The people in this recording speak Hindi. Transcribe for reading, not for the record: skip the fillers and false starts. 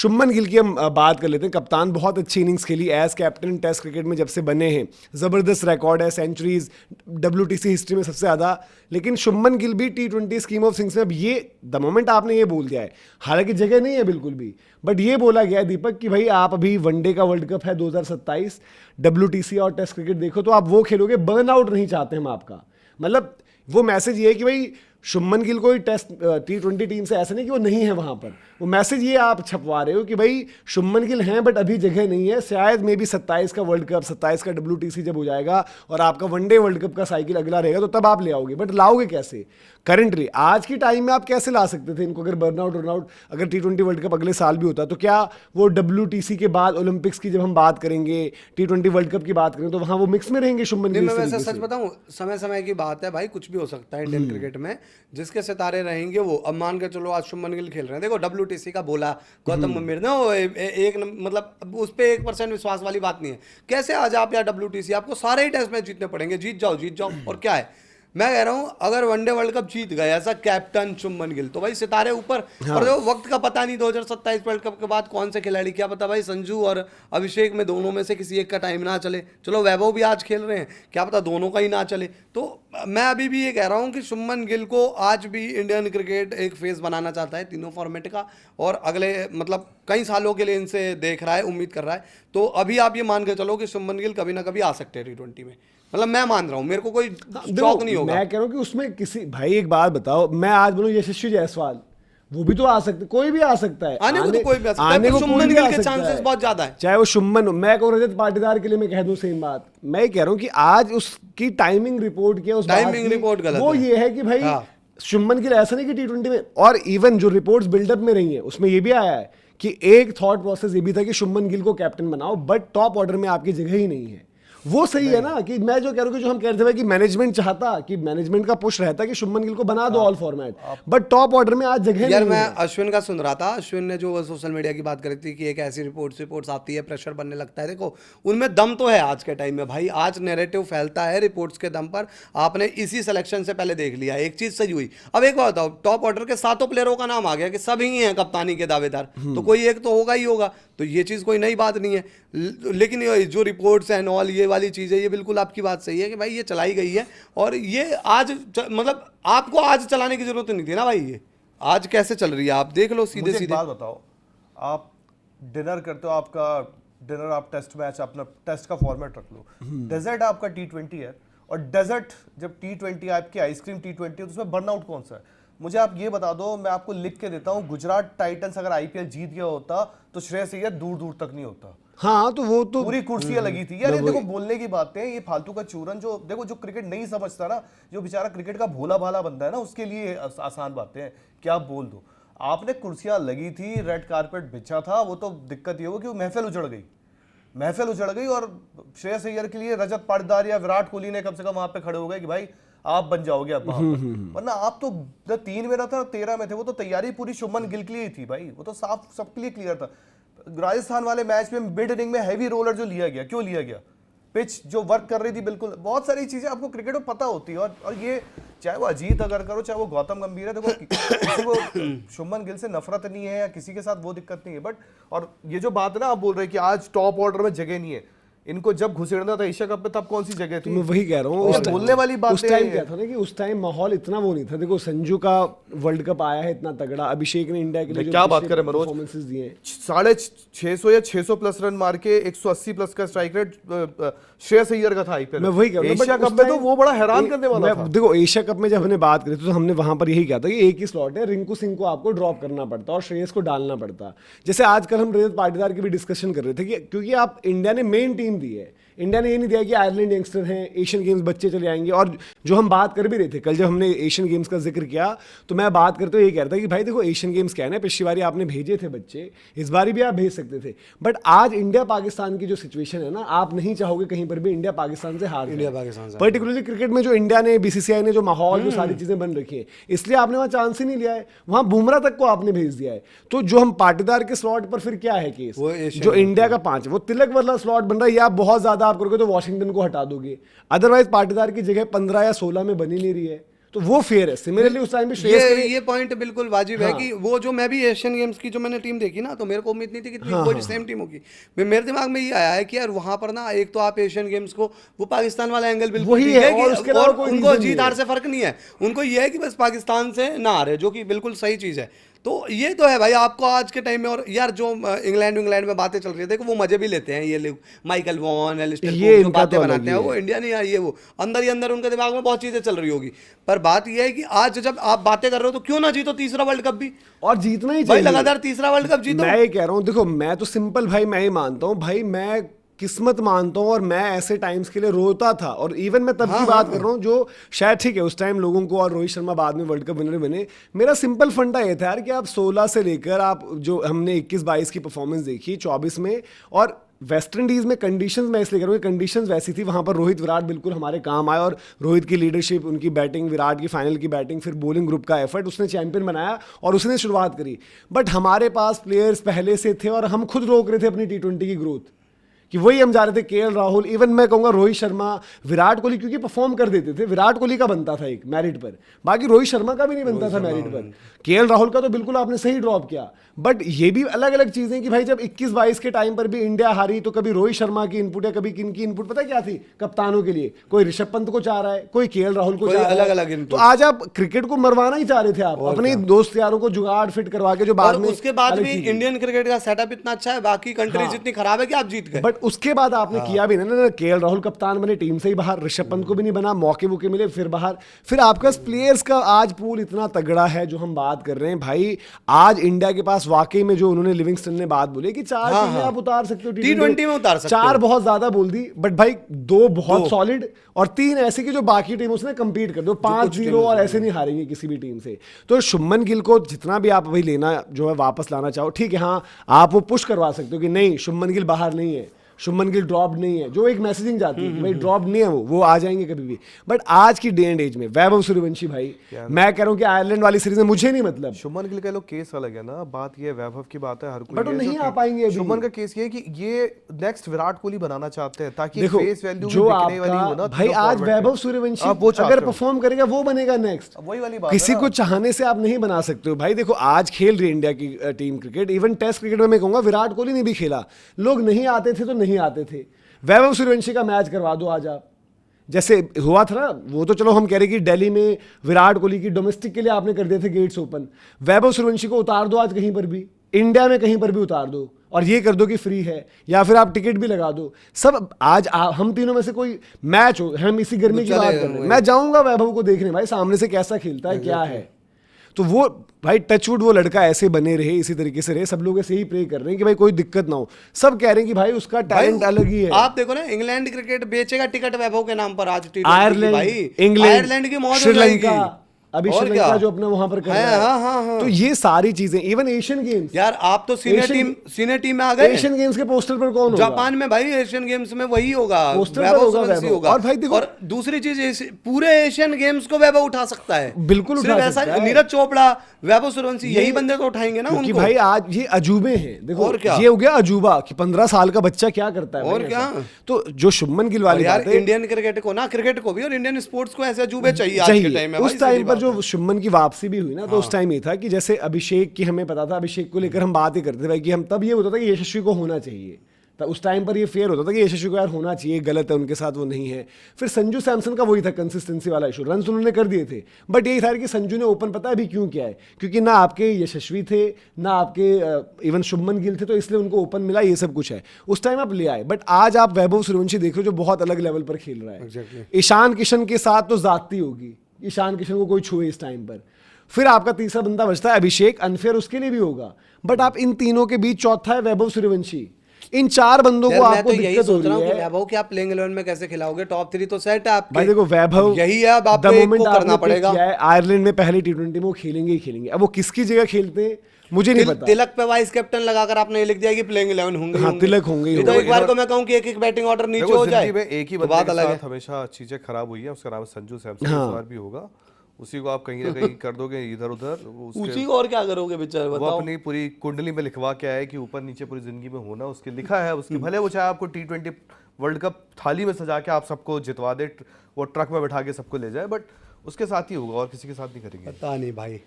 शुभमन गिल की हम बात कर लेते हैं। कप्तान, बहुत अच्छी इनिंग्स खेली एज कैप्टन टेस्ट क्रिकेट में जब से बने हैं, ज़बरदस्त रिकॉर्ड है, सेंचुरीज WTC हिस्ट्री में सबसे ज़्यादा। लेकिन शुभमन गिल भी T20 स्कीम ऑफ थिंग्स में अब ये द मोमेंट आपने ये बोल दिया है, हालांकि जगह नहीं है बिल्कुल भी, बट ये बोला गया है दीपक कि भाई आप अभी वनडे का वर्ल्ड कप है 2027, WTC और टेस्ट क्रिकेट देखो तो आप वो खेलोगे, बर्न आउट नहीं चाहते हम आपका। मतलब वो मैसेज ये है कि भाई शुभमन गिल कोई टेस्ट T20 टीम से ऐसा नहीं कि वो नहीं है वहां पर, वो मैसेज ये आप छपवा रहे हो कि भाई शुभमन गिल हैं बट अभी जगह नहीं है, शायद मे बी 27 का वर्ल्ड कप, 27 का WTC जब हो जाएगा और आपका वनडे वर्ल्ड कप का साइकिल अगला रहेगा तो तब आप ले आओगे। बट लाओगे कैसे करंटली, आज की टाइम में आप कैसे ला सकते थे इनको? अगर बर्नआउट रनआउट, अगर T20 वर्ल्ड कप अगले साल भी होता तो क्या वो WTC के बाद ओलंपिक्स की जब हम बात करेंगे, T20 वर्ल्ड कप की बात करें तो वहां वो मिक्स में रहेंगे शुभमन गिल? मैं वैसे सच बताऊं, समय समय की बात है भाई, कुछ भी हो सकता है इंडियन क्रिकेट में, जिसके सितारे रहेंगे वो। अब मान के चलो आज शुभमन गिल खेल रहे हैं, देखो WTC का बोला गौतम गंभीर ने, वो एक मतलब उस पर 1% विश्वास वाली बात नहीं है। कैसे आज आप या WTC, आपको सारे ही टेस्ट मैच जीतने पड़ेंगे, जीत जाओ और क्या है। मैं कह रहा हूं अगर वनडे वर्ल्ड कप जीत गए ऐसा कैप्टन शुभमन गिल तो भाई सितारे ऊपर। हाँ। और देखो वक्त का पता नहीं, 2027 वर्ल्ड कप के बाद कौन से खिलाड़ी, क्या पता भाई संजू और अभिषेक में दोनों में से किसी एक का टाइम ना चले। चलो वैभव भी आज खेल रहे हैं, क्या पता दोनों का ही ना चले। तो मैं अभी भी ये कह रहा हूं कि शुभमन गिल को आज भी इंडियन क्रिकेट एक फेस बनाना चाहता है तीनों फॉर्मेट का, और अगले मतलब कई सालों के लिए इनसे देख रहा है, उम्मीद कर रहा है। तो अभी आप ये मान के चलो कि शुभमन गिल कभी ना कभी आ सकते हैं T20 में, मतलब मैं मान रहा हूं, मेरे को कोई शौक नहीं होगा। मैं कह रहा हूं कि उसमें किसी, भाई एक बात बताओ, मैं आज बोलूं यशस्वी जायसवाल, वो भी तो आ सकते, कोई भी आ सकता है, आने को तो कोई भी आ सकता है, शुभमन गिल के चांसेस बहुत ज्यादा है। चाहे वो शुभमन, मैं कहूं रजत पाटीदार के लिए मैं कह दूं सेम बात। मैं कह रहा हूं कि आज उसकी टाइमिंग रिपोर्ट क्या, उस टाइमिंग रिपोर्ट गलत वो ये है कि भाई शुभमन गिल ऐसा नहीं कि T20 में, और इवन जो रिपोर्ट्स बिल्डअप में रही है उसमें ये भी आया है कि एक थॉट प्रोसेस ये भी था कि शुभमन गिल को कैप्टन बनाओ, बट टॉप ऑर्डर में आपकी जगह ही नहीं है। वो सही है ना, कि मैं जो कह रहा हूं कि जो हम कह रहे थे कि मैनेजमेंट चाहता, कि मैनेजमेंट का पुश रहता कि शुभमन गिल को बना दो all format, but top order में आज जगह यार नहीं मैं है। अश्विन का सुन रहा था, अश्विन ने जो सोशल मीडिया की बात करी थी कि एक ऐसी रिपोर्ट्स आती है, प्रेशर बनने लगता है। देखो उनमें दम तो है आज के टाइम में भाई, आज नैरेटिव फैलता है रिपोर्ट्स के दम पर। आपने इसी सिलेक्शन से पहले देख लिया, एक चीज सही हुई। अब एक बात बताओ, टॉप ऑर्डर के 7 प्लेयरों का नाम आ गया कि सब ही हैं कप्तानी के दावेदार, तो कोई एक तो होगा ही होगा, तो ये चीज़ कोई नई बात नहीं है। लेकिन ये जो रिपोर्ट्स एंड ऑल ये वाली चीज़ है, ये बिल्कुल आपकी बात सही है कि भाई ये चलाई गई है, और ये आज मतलब आपको आज चलाने की जरूरत नहीं थी ना भाई, ये आज कैसे चल रही है आप देख लो सीधे सीधे। बात बताओ, आप डिनर करते हो, आपका डिनर आप टेस्ट मैच, अपना टेस्ट का फॉर्मेट रख लो, डेजर्ट आपका T20 है, और डेजर्ट जब T20 आपकी आइसक्रीम T20 है तो उसमें बर्नआउट कौन सा है? मुझे आप ये बता दो, मैं आपको लिख के देता हूँ, गुजरात टाइटंस अगर IPL जीत गया होता तो श्रेयस अय्यर दूर दूर तक नहीं होता। हाँ तो वो तो पूरी कुर्सियां लगी थी यार। ये देखो बोलने की बातें, ये फालतू का चूरन, जो देखो जो क्रिकेट नहीं समझता ना, जो बेचारा क्रिकेट का भोला भाला बंदा है ना, उसके लिए आसान बातें हैं कि आप बोल दो। आपने कुर्सियां लगी थी, रेड कारपेट बिछा था, वो तो दिक्कत ये हो कि महफिल उजड़ गई, महफिल उजड़ गई, और श्रेयस अय्यर के लिए रजत पाटीदार या विराट कोहली ने कम से कम वहां पे खड़े हो गए कि भाई आप बन जाओगे अब वहां पर। वरना आप तो 3 में ना था 13 में थे, वो तो तैयारी पूरी शुभमन गिल के लिए ही थी भाई, वो तो साफ सबके लिए क्लियर था। राजस्थान वाले मैच में मिड इनिंग में हैवी रोलर जो लिया गया, क्यों लिया गया? पिच जो वर्क कर रही थी, बिल्कुल बहुत सारी चीजें आपको क्रिकेट में पता होती है। और ये चाहे वो अजीत अगर करो, चाहे वो गौतम गंभीर है, देखो किसी को शुभमन गिल से नफरत नहीं है या किसी के साथ वो दिक्कत नहीं है, बट और ये जो बात है ना आप बोल रहे हैं कि आज टॉप ऑर्डर में जगह नहीं है, इनको जब घुसेड़ना था एशिया कप में तब कौन सी जगह थी? मैं वही कह रहा हूँ, बोलने वाली बात। उस टाइम क्या था ना कि उस टाइम माहौल इतना वो नहीं था। देखो संजू का वर्ल्ड कप आया है इतना तगड़ा, अभिषेक ने इंडिया के लिए क्या बात करें मनोज, परफॉर्मेंसेस दिए, 650 या 600 प्लस रन मार के 180 प्लस का स्ट्राइक रेट श्रेयस अय्यर का था IPL। मैं वही कह रहा हूं, एशिया कप में तो वो बड़ा हैरान करने वाला था। देखो एशिया कप में जब हमने बात करी तो हमने वहां पर यही कहा था कि एक ही स्लॉट है, रिंकू सिंह को आपको ड्रॉप करना पड़ता और श्रेयस को डालना पड़ता। जैसे आजकल हम रजत पाटीदार की भी डिस्कशन कर रहे थे कि क्योंकि आप इंडिया ने मेन टीम दी है, इंडिया ने ये नहीं दिया कि आयरलैंड यंगस्टर हैं, एशियन गेम्स बच्चे चले आएंगे। और जो हम बात कर भी रहे थे कल जब हमने एशियन गेम्स का जिक्र किया, तो मैं बात करते हुए ये कह रहा था कि भाई देखो एशियन गेम्स क्या है ना, पिछली बारी आपने भेजे थे बच्चे, इस बारी भी आप भेज सकते थे, बट आज इंडिया पाकिस्तान की जो सिचुएशन है ना, आप नहीं चाहोगे कहीं पर भी इंडिया पाकिस्तान से हार जाए। पर्टिकुलरली क्रिकेट में जो इंडिया ने, BCCI ने जो माहौल, जो सारी चीजें बन रखी है, इसलिए आपने वहां चांस ही नहीं लिया है, वहां बुमराह तक को आपने भेज दिया है। तो जो हम पाटीदार के स्लॉट पर फिर क्या है केस, जो इंडिया का 5 वो तिलक वाला स्लॉट बन रहा है, या आप बहुत ज्यादा आप करोगे तो वॉशिंगटन को हटा दोगे, अदरवाइज पाटीदार की जगह 15 या 16 में बनी नहीं रही है। तो वो फेयर है। सिमिलरली उस टाइम पे श्रेयस के लिए ये पॉइंट बिल्कुल वाजिब है कि वो जो मैं भी एशियन गेम्स की जो मैंने टीम देखी ना, तो मेरे को उम्मीद नहीं थी कि वो सेम टीम होगी। मेरे दिमाग में ये आया है कि यार वहां पर ना एक तो आप एशियन गेम्स को वो पाकिस्तान वाला एंगल बिल्कुल वही ठीक है, कि और उसके अलावा कोई उनको reason जीत नहीं हार से फर्क नहीं है, उनको ये है कि बस पाकिस्तान से ना हारे, जो कि बिल्कुल सही चीज है। तो ये तो है भाई आपको आज के टाइम में। और यार जो इंग्लैंड में बातें चल रही है, देखो वो मजे भी लेते हैं ये लोग, माइकल वॉन, एलिस्टर ये कुक जो इनका बातें तो अलग बनाते हैं ही वो है। इंडिया नहीं आई है, वो अंदर ही अंदर उनके दिमाग में बहुत चीजें चल रही होगी। पर बात यह है कि आज जब आप बातें कर रहे हो तो क्यों ना जीतो तीसरा वर्ल्ड कप भी, और जीतना ही भाई चाहिए। लगातार तीसरा वर्ल्ड कप जीतो। मैं ये कह रहा हूँ, देखो मैं तो सिंपल भाई मैं ही मानता हूँ भाई, मैं किस्मत मानता हूँ, और मैं ऐसे टाइम्स के लिए रोता था। और इवन मैं तब की बात कर रहा हूँ जो शायद ठीक है उस टाइम लोगों को, और रोहित शर्मा बाद में वर्ल्ड कप विनर बने। मेरा सिंपल फंडा ये था यार कि आप 16 से लेकर आप जो हमने 21-22 की परफॉर्मेंस देखी 24 में, और वेस्ट इंडीज में कंडीशंस मैं इसलिए कह रहा हूँ, कंडीशंस वैसी थी, वहां पर रोहित विराट बिल्कुल हमारे काम आए, और रोहित की लीडरशिप, उनकी बैटिंग, विराट की फाइनल की बैटिंग, फिर बॉलिंग ग्रुप का एफर्ट, उसने चैंपियन बनाया और उसने शुरुआत करी। बट हमारे पास प्लेयर्स पहले से थे और हम खुद रोक रहे थे अपनी T20 की ग्रोथ, कि वही हम जा रहे थे। केएल राहुल, इवन मैं कहूंगा रोहित शर्मा, विराट कोहली, क्योंकि परफॉर्म कर देते थे। विराट कोहली का बनता था एक मेरिट पर, बाकी रोहित शर्मा का भी नहीं बनता था मेरिट पर। केएल राहुल का तो बिल्कुल आपने सही ड्रॉप किया। बट ये भी अलग अलग चीजें कि भाई जब 21-22 के टाइम पर भी इंडिया हारी, तो कभी रोहित शर्मा की इनपुट या कभी किन की इनपुट पता है क्या थी कप्तानों के लिए? कोई ऋषभ पंत को चाह रहा है, कोई केएल राहुल को चाह रहा है, अलग-अलग input। तो आज आप क्रिकेट को मरवाना ही चाह रहे थे आप, अपने दोस्त यारों को जुगाड़ फिट करवा के, जो बाद और में उसके बाद अलग भी चीज़ है। इंडियन क्रिकेट का सेटअप इतना अच्छा है, बाकी कंट्रीज इतनी खराब है कि आप जीत गए। बट उसके बाद आपने किया भी ना, केएल राहुल कप्तान बने, टीम से ही बाहर, ऋषभ पंत को भी नहीं बना, मौके वोके मिले फिर बाहर। फिर आपका प्लेयर्स का आज पूल इतना तगड़ा है जो हम बात कर रहे हैं भाई। आज इंडिया के पास वाकई में, जो उन्होंने लिविंगस्टन ने बात बोली कि 4 टीमें आप उतार सकते हो T20 में उतार सकते हो। 4 बहुत ज्यादा बोल दी, बट भाई 2 बहुत सॉलिड और 3 ऐसे कि जो बाकी टीमों से कम्पीट कर दो, 5-0 और ऐसे नहीं हारेंगे किसी भी टीम से। तो शुभमन गिल को जितना भी आप अभी लेना जो है वापस लाना चाहो, ठीक है, हाँ आप वो पुश करवा सकते हो कि नहीं शुभमन गिल बाहर नहीं है, शुभमन गिल ड्रॉप नहीं है, जो एक मैसेजिंग जाती है कि भाई ड्रॉप नहीं है, वो आ जाएंगे कभी भी। बट आज की डे एंड एज में वैभव सूर्यवंशी भाई, मैं कह रहा हूं कि आयरलैंड वाली सीरीज में मुझे नहीं मतलब। शुभमन गिल का लो केस अलग है ना, बात ये वैभव की बात है, हर कोई बट वो नहीं आ पाएंगे अभी। शुभमन का केस ये है कि ये नेक्स्ट विराट कोहली बनाना चाहते हैं, ताकि देखो फेस वैल्यू जो बिकने वाली हो ना, आपका भाई आज वैभव सूर्यवंशी अगर परफॉर्म करेगा वो बनेगा नेक्स्ट, वही वाली बात किसी को चाहने से आप नहीं बना सकते हो भाई। देखो आज खेल रही इंडिया की team cricket, even test cricket में मैं कहूंगा विराट कोहली ने भी खेला, लोग नहीं आते थे तो नहीं आते थे। वैभव सूर्यवंशी का मैच करवा दो आज आप, जैसे हुआ था ना, वो तो चलो हम कह रहे कि दिल्ली में विराट कोहली की डोमेस्टिक के लिए आपने कर दिए थे गेट्स ओपन, वैभव सूर्यवंशी को उतार दो आज कहीं पर भी, इंडिया में कहीं पर भी उतार दो, और ये कर दो कि फ्री है, या फिर आप टिकट भी लगा दो सब। आज हम तीनों में से कोई मैच हो, हम इसी गर्मी की बात कर रहे हैं, मैं जाऊंगा वैभव को देखने भाई, सामने से कैसा खेलता है क्या है। तो वो भाई टचवुड वो लड़का ऐसे बने रहे, इसी तरीके से रहे, सब लोग ऐसे ही प्रे कर रहे हैं कि भाई कोई दिक्कत ना हो। सब कह रहे हैं कि भाई उसका टैलेंट अलग ही है। आप देखो ना, इंग्लैंड क्रिकेट बेचेगा टिकट वैभव के नाम पर आज T20 आयरलैंड, भाई, इंग्लैंड, आयरलैंड की मौज हो श्रीलंका, जाएगी। अभी और श्रीलंका क्या? जो अपना वहां पर कर रहा है। हाँ। तो ये सारी चीजें, इवन एशियन गेम्स, यार आप तो सीनियर टीम में आ गए। एशियन गेम्स के पोस्टर पर कौन होगा? जापान में भाई एशियन गेम्स में वही होगा, पोस्टर पर वैभव होगा सूर्यवंशी वैभव। होगा। और भाई देखो, और दूसरी चीज पूरे एशियन गेम्स को वैभव उठा सकता है, बिल्कुल उठा सिर्फ ऐसा सकता है। नीरज चोपड़ा, वैभव सूर्यवंशी यही बंदे तो उठाएंगे ना क्योंकि उनको। भाई आज ये अजूबे हैं, देखो और क्या? ये हो गया अजूबा कि 15 साल का बच्चा क्या करता है और भाई क्या? ऐसा। तो जो शुभमन गिल वाली यार बात है, इंडियन क्रिकेट को ना, क्रिकेट को भी और इंडियन स्पोर्ट्स को ऐसे अजूबे चाहिए आज के टाइम में। उस टाइम पर जो शुभमन की वापसी भी हुई ना, तो उस टाइम ये था कि जैसे अभिषेक की हमें पता था, अभिषेक को लेकर हम बात ही करते थे भाई कि हम तब ये होता था कि यशस्वी को होना चाहिए, तो उस टाइम पर ये फेयर होता था कि यशस्वी को यार होना चाहिए, गलत है उनके साथ, वो नहीं है। फिर संजू सैमसन का वही था कंसिस्टेंसी वाला इशू, रन उन्होंने कर दिए थे, बट यही था कि संजू ने ओपन पता है अभी क्यों किया है, क्योंकि ना आपके यशस्वी थे ना आपके इवन शुभमन गिल थे, तो इसलिए उनको ओपन मिला, ये सब कुछ है। उस टाइम आप ले आए, बट आज आप वैभव सूर्यवंशी देख रहे हो जो बहुत अलग लेवल पर खेल रहा है। ईशान किशन के साथ तो जाती होगी, ईशान किशन को कोई छुए इस टाइम पर। फिर आपका तीसरा बंदा बचता है अभिषेक, अनफेयर उसके लिए भी होगा, बट आप इन तीनों के बीच चौथा है वैभव सूर्यवंशी। इन 4 बंदों को आपको दिक्कत हो रही है। वैभव की आप प्लेइंग 11 में कैसे खिलाओगे? टॉप 3 तो सेट है आपके। भाई देखो वैभव यही है, अब आपको एक को करना पड़ेगा। आयरलैंड में पहले T20 में वो खेलेंगे ही खेलेंगे, अब वो किसकी जगह खेलते हैं मुझे नहीं पता। तिलक पे वाइस कैप्टन लगाकर आपने ये लिख दिया कि प्लेइंग 11 होंगे। हाँ, तिलक होंगे ही तो एक बार को मैं कहूं कि एक बैटिंग ऑर्डर नीचे हो जाए, एक ही बंदे के साथ हमेशा चीजें खराब हुई है, उसका नाम संजू सैमसन, इस बार भी होगा, उसी को आप कहीं ना कहीं कर दोगे इधर उधर, उसी को और क्या करोगे बेचारे, वो बताओ। अपनी पूरी कुंडली में लिखवा के आए कि ऊपर नीचे पूरी जिंदगी में होना उसके लिखा है उसके, भले वो चाहे आपको T20 वर्ल्ड कप थाली में सजा के आप सबको जितवा दे, वो ट्रक में बैठा के सबको ले जाए, बट उसके साथ ही होगा और किसी के साथ नहीं करेंगे। पता नहीं भाई।